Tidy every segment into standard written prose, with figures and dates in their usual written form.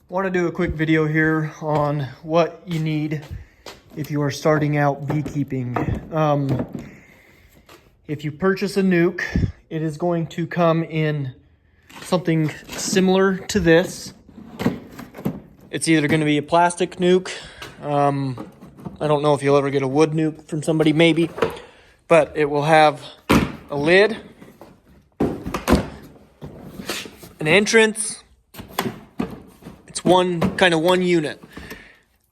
Want to do a quick video here on what you need if you are starting out beekeeping. If you purchase a nuke, it is going to come in something similar to this. It's either going to be a plastic nuke. I don't know if you'll ever get a wood nuke from somebody, maybe, but it will have a lid, an entrance. It's one unit.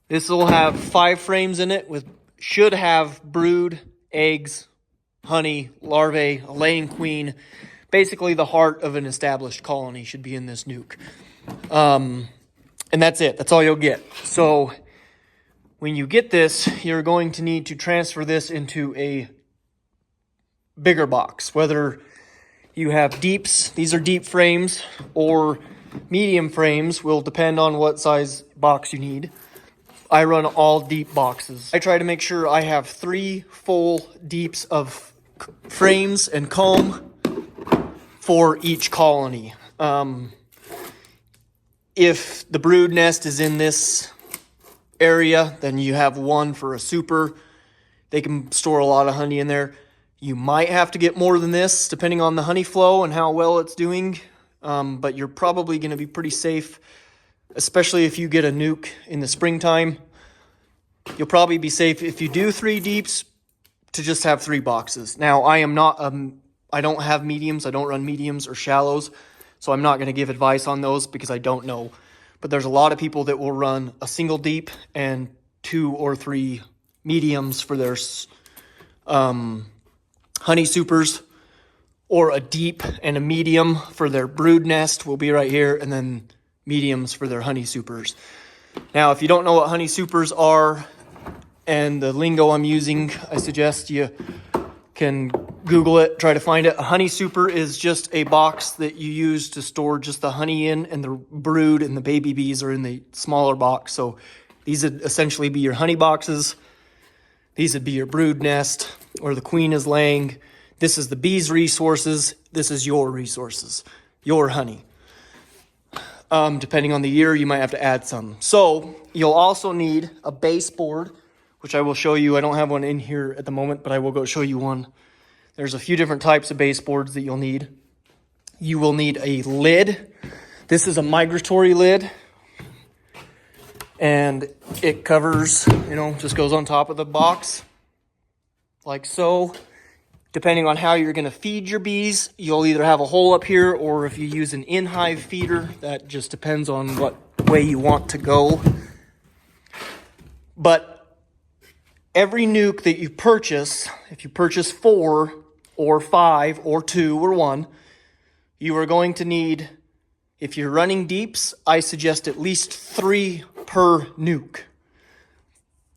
This will have 5 frames in it should have brood, eggs, honey, larvae, a laying queen. Basically the heart of an established colony should be in this nuke. And that's it. That's all you'll get. So when you get this, you're going to need to transfer this into a bigger box. Whether you have deeps, these are deep frames, or medium frames, will depend on what size box you need. I run all deep boxes. I try to make sure I have 3 full deeps of frames and comb for each colony. If the brood nest is in this area, then you have 1 for a super. They can store a lot of honey in there. You might have to get more than this depending on the honey flow and how well it's doing, but you're probably going to be pretty safe, especially if you get a nuke in the springtime. You'll probably be safe if you do 3 deeps to just have 3 boxes. Now, I don't have mediums. I don't run mediums or shallows, so I'm not going to give advice on those because I don't know. But there's a lot of people that will run a single deep and 2 or 3 mediums for their honey supers, or a deep and a medium for their brood nest will be right here, and then mediums for their honey supers. Now, if you don't know what honey supers are and the lingo I'm using, I suggest you can Google it, try to find it. A honey super is just a box that you use to store just the honey in, and the brood and the baby bees are in the smaller box. So these would essentially be your honey boxes. These would be your brood nest where the queen is laying. This is the bees' resources. This is your resources, your honey. Depending on the year, you might have to add some. So you'll also need a baseboard, which I will show you. I don't have one in here at the moment, but I will go show you one. There's a few different types of baseboards that you'll need. You will need a lid. This is a migratory lid, and it covers, just goes on top of the box like so. Depending on how you're going to feed your bees, you'll either have a hole up here, or if you use an in-hive feeder, that just depends on what way you want to go. But every nuke that you purchase, if you purchase 4 or 5 or 2 or 1, you are going to need, if you're running deeps, I suggest at least 3 per nuke.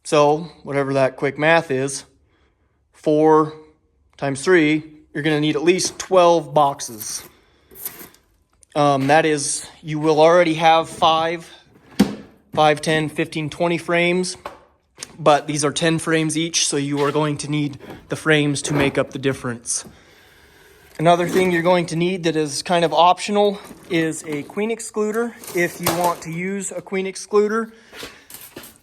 So whatever that quick math is, 4 times 3, you're going to need at least 12 boxes. That is, you will already have 5, 10, 15, 20 frames, but these are 10 frames each, so you are going to need the frames to make up the difference. Another thing you're going to need that is kind of optional is a queen excluder, if you want to use a queen excluder.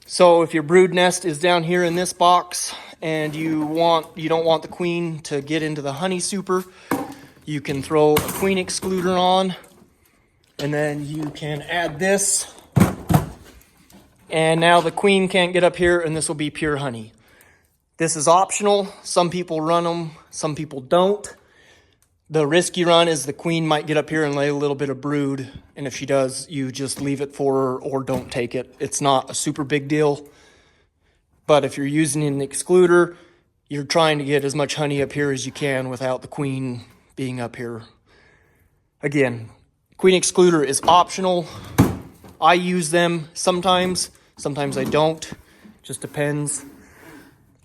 So if your brood nest is down here in this box, and you don't want the queen to get into the honey super, you can throw a queen excluder on, and then you can add this, and now the queen can't get up here, and this will be pure honey. This is optional. Some people run them, some people don't. The risk you run is the queen might get up here and lay a little bit of brood, and if she does, you just leave it for her or don't take it. It's not a super big deal. But if you're using an excluder, you're trying to get as much honey up here as you can without the queen being up here. Again, queen excluder is optional. I use them sometimes I don't. Just depends.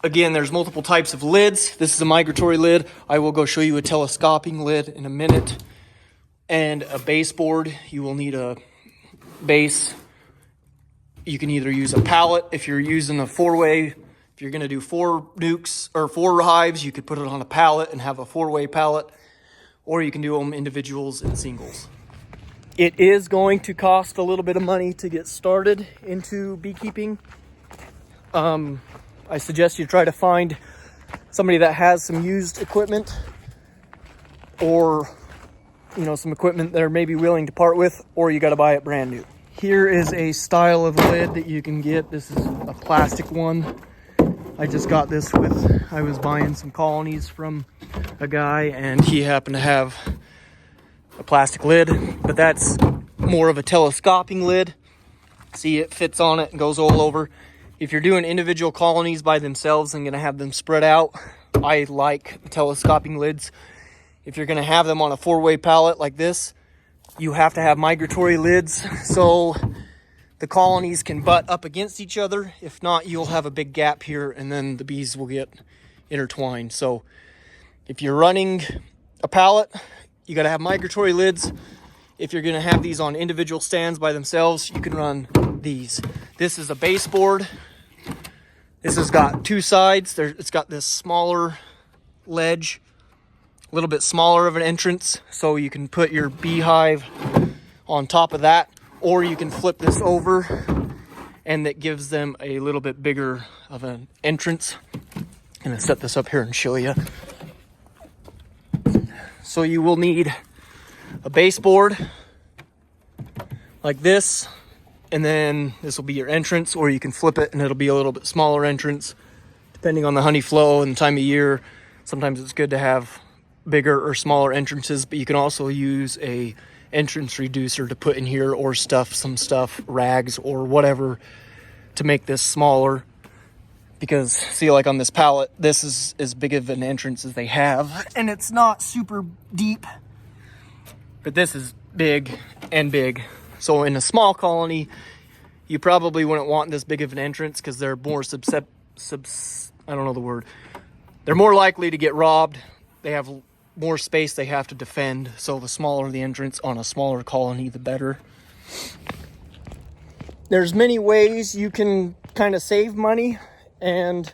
Again, there's multiple types of lids. This is a migratory lid. I will go show you a telescoping lid in a minute. And a baseboard. You will need a base. You can either use a pallet if you're using a 4-way. If you're going to do 4 nukes or 4 hives, you could put it on a pallet and have a 4-way pallet, or you can do them individuals and singles. It is going to cost a little bit of money to get started into beekeeping. I suggest you try to find somebody that has some used equipment, or some equipment they're maybe willing to part with, or you got to buy it brand new. Here is a style of lid that you can get. This is a plastic one. I just got this I was buying some colonies from a guy, and he happened to have a plastic lid, but that's more of a telescoping lid. See, it fits on it and goes all over. If you're doing individual colonies by themselves and gonna have them spread out, I like telescoping lids. If you're gonna have them on a 4-way pallet like this, you have to have migratory lids so the colonies can butt up against each other. If not, you'll have a big gap here and then the bees will get intertwined. So if you're running a pallet, you got to have migratory lids. If you're going to have these on individual stands by themselves, you can run these. This is a baseboard. This has got 2 sides. It's got this smaller ledge, a little bit smaller of an entrance, so you can put your beehive on top of that, or you can flip this over and that gives them a little bit bigger of an entrance. I'm going to set this up here and show you. So you will need a baseboard like this, and then this will be your entrance, or you can flip it and it'll be a little bit smaller entrance depending on the honey flow and the time of year. Sometimes it's good to have bigger or smaller entrances, but you can also use a entrance reducer to put in here, or some stuff, rags or whatever, to make this smaller. Because see, like on this pallet, this is as big of an entrance as they have, and it's not super deep, but this is big and big. So in a small colony, you probably wouldn't want this big of an entrance because they're more I don't know the word. They're more likely to get robbed. They have more space they have to defend. So the smaller the entrance on a smaller colony, the better. There's many ways you can kind of save money and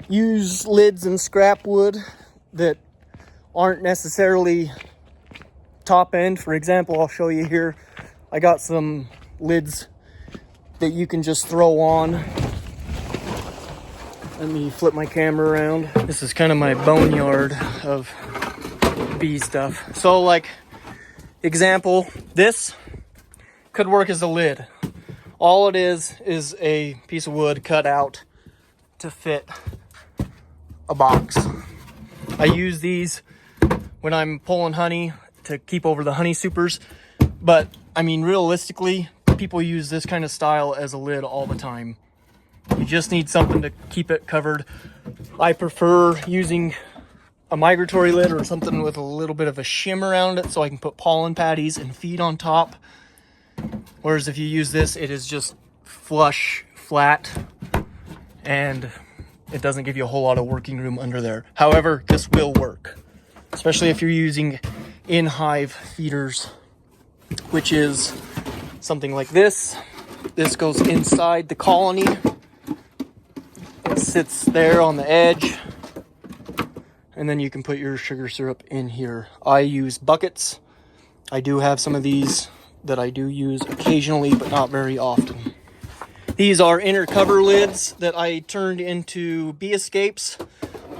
use lids and scrap wood that aren't necessarily top end. For example, I'll show you here. I got some lids that you can just throw on. Let me flip my camera around. This is kind of my boneyard of bee stuff. So like, example, this could work as a lid. All it is a piece of wood cut out to fit a box. I use these when I'm pulling honey to keep over the honey supers, but I mean, realistically, people use this kind of style as a lid all the time. You just need something to keep it covered. I prefer using a migratory lid or something with a little bit of a shim around it so I can put pollen patties and feed on top. Whereas if you use this, it is just flush, flat, and it doesn't give you a whole lot of working room under there. However, this will work, especially if you're using in-hive feeders, which is something like this. This goes inside the colony. It sits there on the edge, and then you can put your sugar syrup in here. I use buckets. I do have some of these that I do use occasionally, but not very often. These are inner cover lids that I turned into bee escapes.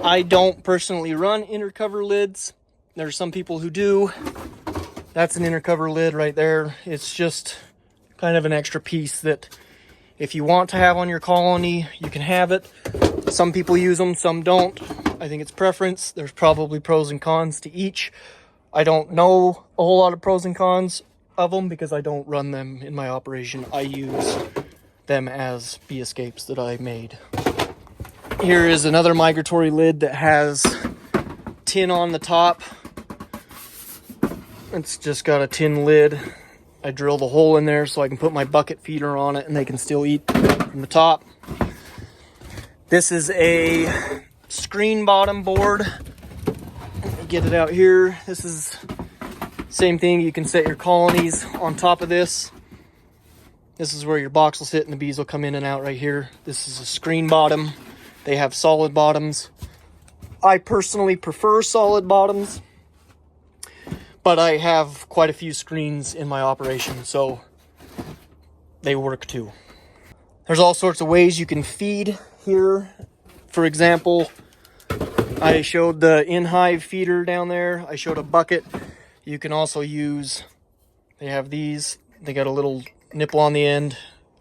I don't personally run inner cover lids. There's some people who do. That's an inner cover lid right there. It's just kind of an extra piece that if you want to have on your colony, you can have it. Some people use them, some don't. I think it's preference. There's probably pros and cons to each. I don't know a whole lot of pros and cons of them because I don't run them in my operation. I use them as bee escapes that I made. Here is another migratory lid that has tin on the top. It's just got a tin lid. I drilled a hole in there so I can put my bucket feeder on it and they can still eat from the top. This is a screen bottom board. Let me get it out here. This is same thing. You can set your colonies on top of this. This is where your box will sit and the bees will come in and out right here. This is a screen bottom. They have solid bottoms. I personally prefer solid bottoms, But I have quite a few screens in my operation, so they work too. There's all sorts of ways you can feed here. For example, I showed the in-hive feeder down there. I showed a bucket. You can also use, they have these, they got a little nipple on the end.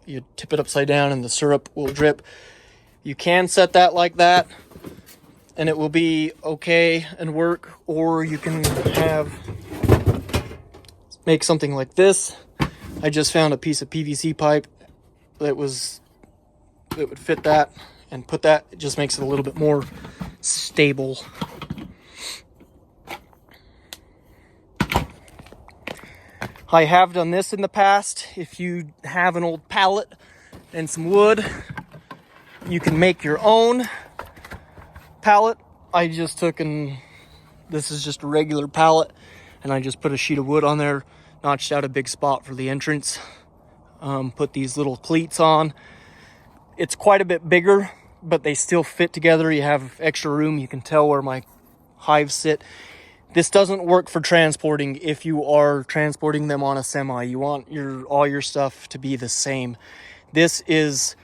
You tip it upside down and the syrup will drip. You can set that like that and it will be okay and work, or you can make something like this. I just found a piece of PVC pipe that would fit that and put that. It just makes it a little bit more stable. I have done this in the past. If you have an old pallet and some wood, you can make your own pallet. I just took this is just a regular pallet, and I just put a sheet of wood on there, notched out a big spot for the entrance, put these little cleats on. It's quite a bit bigger, but they still fit together. You have extra room. You can tell where my hives sit. This doesn't work for transporting if you are transporting them on a semi. You want all your stuff to be the same. This is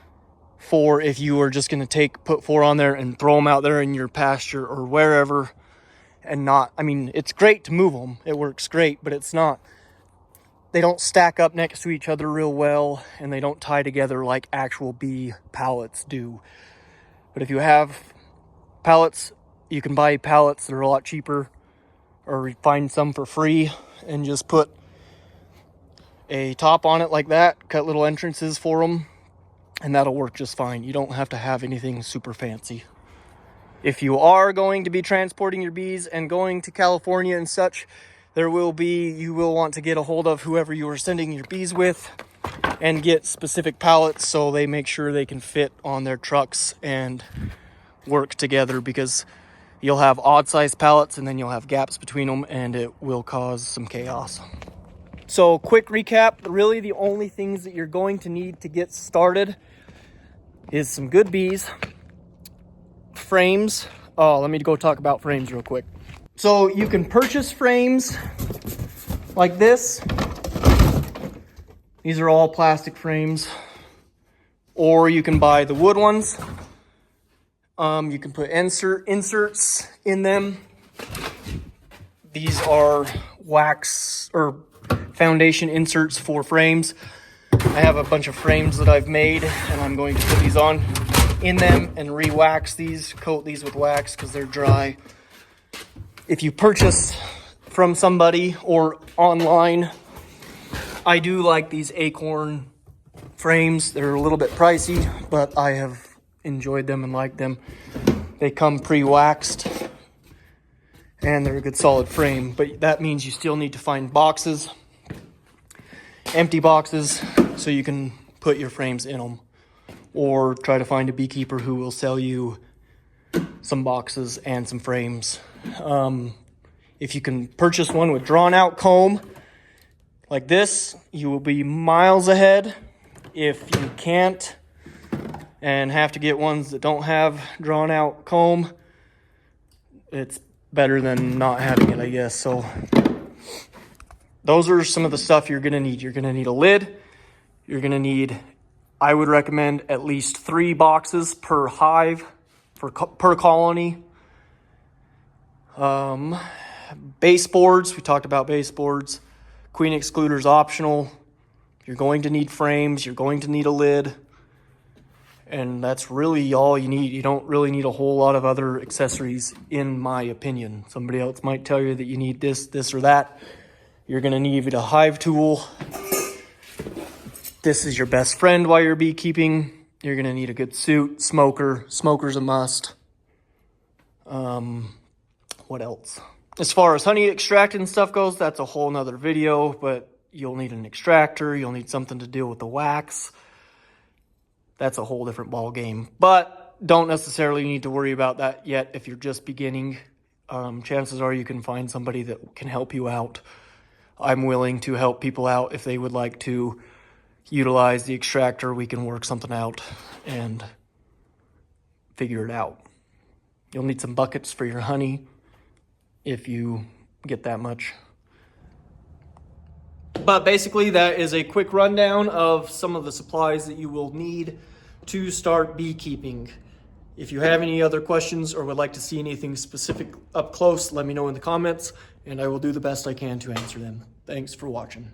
for if you are just going to put 4 on there and throw them out there in your pasture or wherever, and not, I mean, it's great to move them. It works great, but they don't stack up next to each other real well, and they don't tie together like actual bee pallets do. But if you have pallets, you can buy pallets that are a lot cheaper, or find some for free and just put a top on it like that, cut little entrances for them, and that'll work just fine. You don't have to have anything super fancy. If you are going to be transporting your bees and going to California and such, you will want to get a hold of whoever you are sending your bees with and get specific pallets so they make sure they can fit on their trucks and work together, because you'll have odd sized pallets and then you'll have gaps between them and it will cause some chaos. So quick recap, really the only things that you're going to need to get started is some good bees, frames. Oh, let me go talk about frames real quick. So you can purchase frames like this. These are all plastic frames, or you can buy the wood ones. You can put inserts in them. These are wax or foundation inserts for frames. I have a bunch of frames that I've made, and I'm going to put these on in them and re-wax these, coat these with wax because they're dry. If you purchase from somebody or online, I do like these acorn frames. They're a little bit pricey, but I have enjoyed them and liked them. They come pre-waxed and they're a good solid frame, but that means you still need to find boxes, empty boxes, so you can put your frames in them, or try to find a beekeeper who will sell you some boxes and some frames. If you can purchase one with drawn out comb like this, you will be miles ahead. If you can't and have to get ones that don't have drawn out comb, it's better than not having it, I guess. So those are some of the stuff you're gonna need. You're gonna need a lid. You're gonna need, I would recommend at least 3 boxes per hive per colony. Baseboards, we talked about baseboards. Queen excluder's optional. You're going to need frames. You're going to need a lid. And that's really all you need. You don't really need a whole lot of other accessories, in my opinion. Somebody else might tell you that you need this, or that. You're going to need a hive tool. This is your best friend while you're beekeeping. You're going to need a good suit, smoker. Smoker's a must. What else? As far as honey extract and stuff goes, that's a whole nother video, but you'll need an extractor. You'll need something to deal with the wax. That's a whole different ball game, but don't necessarily need to worry about that yet if you're just beginning. Chances are you can find somebody that can help you out. I'm willing to help people out if they would like to utilize the extractor. We can work something out and figure it out. You'll need some buckets for your honey if you get that much. But basically, that is a quick rundown of some of the supplies that you will need to start beekeeping. If you have any other questions or would like to see anything specific up close, let me know in the comments, and I will do the best I can to answer them. Thanks for watching.